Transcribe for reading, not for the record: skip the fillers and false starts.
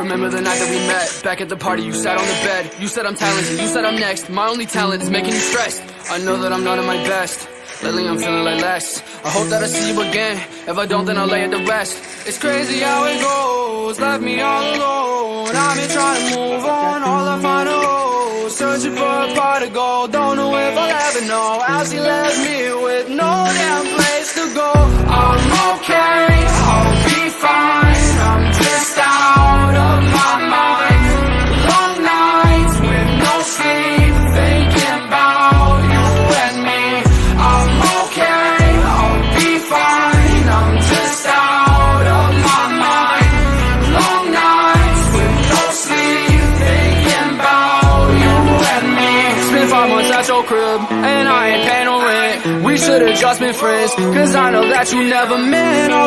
Remember the night that we met, back at the party, you sat on the bed. You said I'm talented, you said I'm next. My only talent is making you stressed. I know that I'm not at my best. Lately I'm feeling like less. I hope that I see you again. If I don't, then I'll lay it to rest. It's crazy how it goes, left me all alone. I've been trying to move on, all I find are holes. Searching for a pot of gold, don't know if I'll ever know how she left me with no damn place to go. I'm okay, I'll be fine. I'm just out of my mind. Long nights with no sleep, thinking about you and me. I'm okay, I'll be fine. I'm just out of my mind. Long nights with no sleep, thinking about you and me. Spent 5 months at your crib, and I ain't paying no rent. We should've just been friends, cause I know that you never meant all